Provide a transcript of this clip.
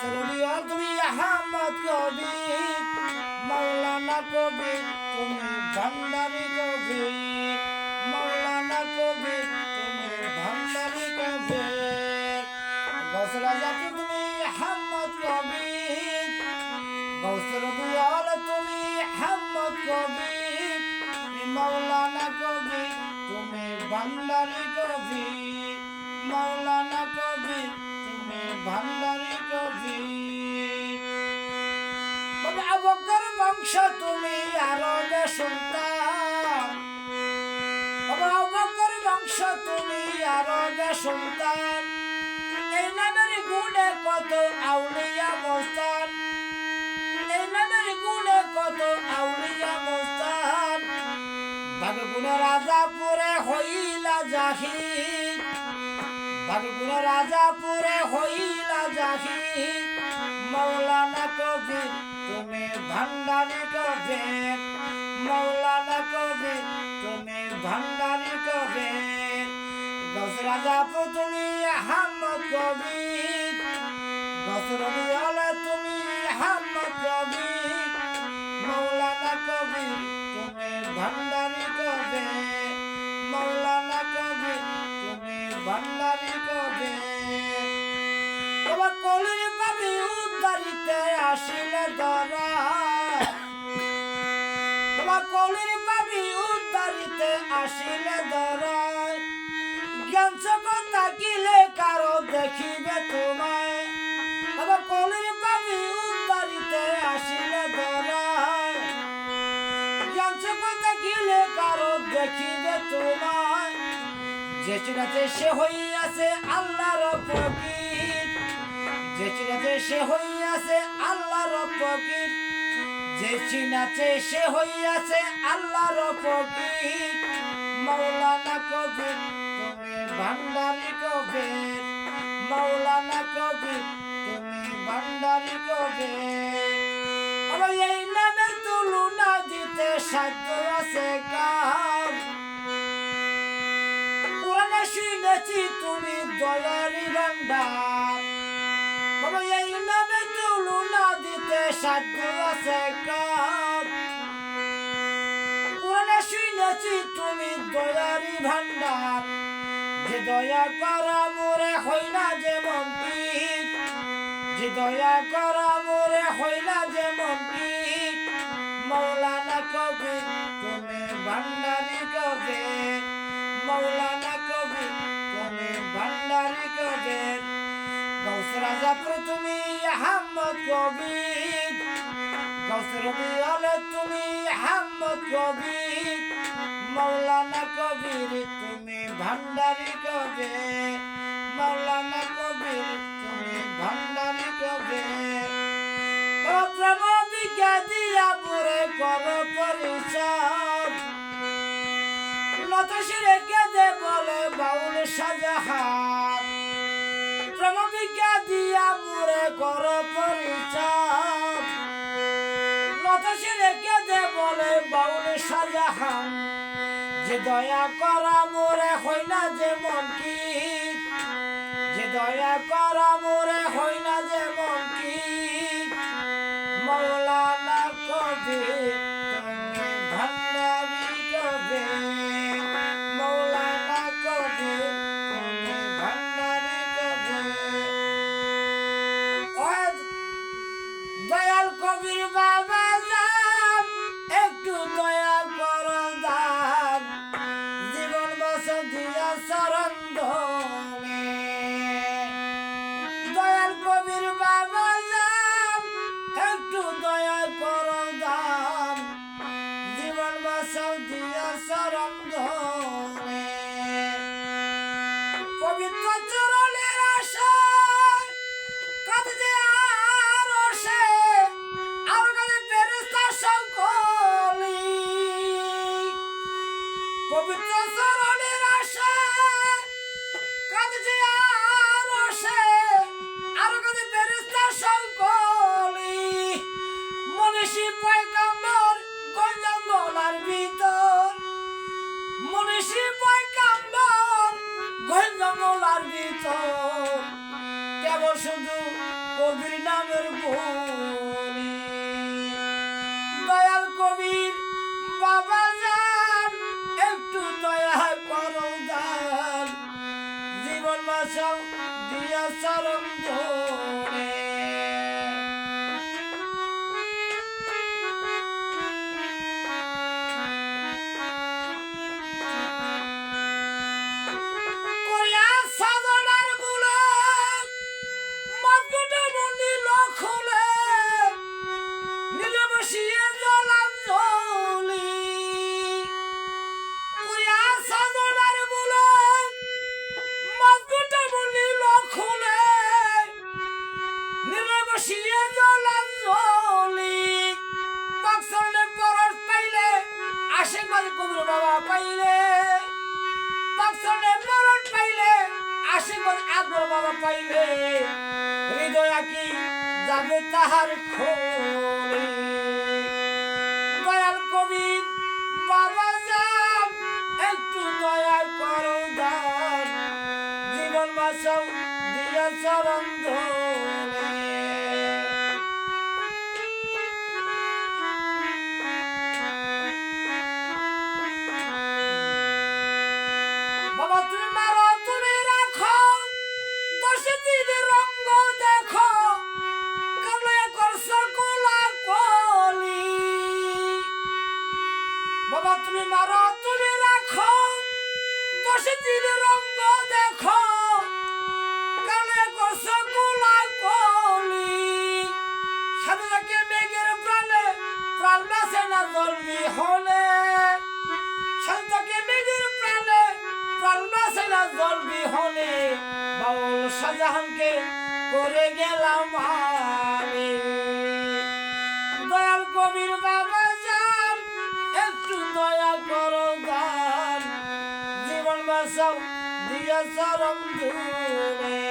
গসরুলিয়া তুমি আহমদ কবি মৌলানা কবি তুমি ভান্ডারি কবি মৌলানা কবি তুমি ভান্ডারি কবি গসরাজা তুমি আহমদ কবি গসরুলিয়া তুমি আহমদ কবি মৌলানা কবি তুমি ভান্ডারি কবি মৌলানা কবি তুমি ভান্ডারি কবি আবু বকর বংশ তুমি আরবে সুলতান আবু বকর বংশ তুমি আরবে সুলতান এই নামের গুণে কত আউলিয়া মস্তান এই নামের গুণে কত আউলিয়া মস্তান ভাগগুণে রাজাপুরে হইলা জাহিদ ভাগগুণে রাজাপুরে হইলা জাহিদ মৌলানা কবি তুমি ভান্ডারি কবি মৌলানা কবি তুমি ভান্ডারি কবি গসরাজাপুর তুমি আহমদ কবি গসরবিয়ালা তুমি আহমদ কবি মৌলানা কবি তুমি ভান্ডারি কবি মৌলানা কবি তুমি ভান্ডারি কবি তোমার কলির পাবি উদ্ধারিতে আসিলে ধরা তোমার কলির পাবি উদ্ধারিতে আসিলে ধরা জ্ঞান চকত থাকিলে কারো দেখিবে তোমায় তোমার কলির পাবি উদ্ধারিতে আসিলে ধরা জ্ঞান চকত থাকিলে কারো দেখিবে তোমায় যে চিনাতে সে হইয়াছে আল্লাহর ফকির যে চিনাতে সে হইয়াছে আল্লাহর ফকির যে চিনাতে সে হইয়াছে আল্লাহর ফকির মৌলানা কবি তুমি ভান্ডারি কবি মৌলানা কবি তুমি ভান্ডারি কবি এই নামে তুলনা দিতে সাধ্য আছে কার কোরআনে শুনেছি তুমি দয়ারি ভান্ডার বাবা এই নামে তুলনা দিতে সাধ্য আছে কার কোরআনে শুনেছি তুমি দয়ারি ভান্ডার যে দয়া করা মোরে হইলা যেমন পীর যে দয়া করা মোরে হইলা যেমন পীর মৌলানা কবি তুমি ভান্ডারি কবি মৌলানা কবি তুমি ভান্ডারি কবি গৌসরাজাপুর তুমি আহমদ কবি গৌসরবিয়ালা তুমি আহমদ কবি মৌলানা কবির তুমি ভান্ডারি কবি মৌলানা কবির তুমি ভান্ডারি কবি প্রেম বিজ্ঞা দিয়া পুরে কর পরিচয় নত শিরে কেঁদে বলে বাউল শাহজাহান প্রেম বিজ্ঞা দিয়া পুরে কর পরিচয় নত শিরে কেঁদে বলে বাউল শাহজাহান যে দয়া করা মোরে হইনা যেমন কি যে দয়া করা মোরে হইনা যেমন কি মৌলানা কবি তুমি ভান্ডারি কবি মৌলানা কবি তুমি ভান্ডারি কবি দয়াল কবির বাবা যান একটু দয়া করো দান জীবন বসে দিয়া চরণ ধরে দয়াল কবির বাবা যান একটু দয়া করো দান জীবন বসে দিয়া চরণ ধরে পবিত্র চরণের আশায় কাঁদছে আরো সে আর কাঁদে ফেরেশতা সকলি পবিত্র চরণের আশায় কাঁদছে আরো সে আর কাঁদে ফেরেশতা সকলি মনীষী পয়গম্বর গঞ্জঙ্গলার ভিতর মনীষী পয়গম্বর গঞ্জঙ্গলার ভিতর কেবল শুধু কবির নামের গুণী দয়াল কবির বাবা যান একটু দয়া করো দান জীবন বাঁচাও দিয়া চরণ ধরে কবির বাবা পাইলে পাকসনে মরণ পাইলে আশীর্বাদ আকবর বাবা পাইলে হৃদয় কি যাবে তাহার খোলে দয়াল কবির বাবা যান একটু দয়া করো দান জীবন বাঁচাও দিয়া চরণ ধরে তুমি মারো তুমি রাখো দশে দিনে রঙ্গ দেখো কালে করছো কোলা কলি বাবা তুমি মারো তুমি রাখো দশে দিনে রঙ্গ দেখো কালে করছো কোলা কলি সাথে থাকে মেঘের প্রাণে প্রাণ বাসে না জলবি হলে সাথে থাকে মেঘের প্রাণে জল বিহনে বাউল শাহজাহানকে করে গেলাম আমি দয়াল কবির বাবা যান একটু দয়া করো গান জীবন বাঁচাও দিয়া চরণ ধরে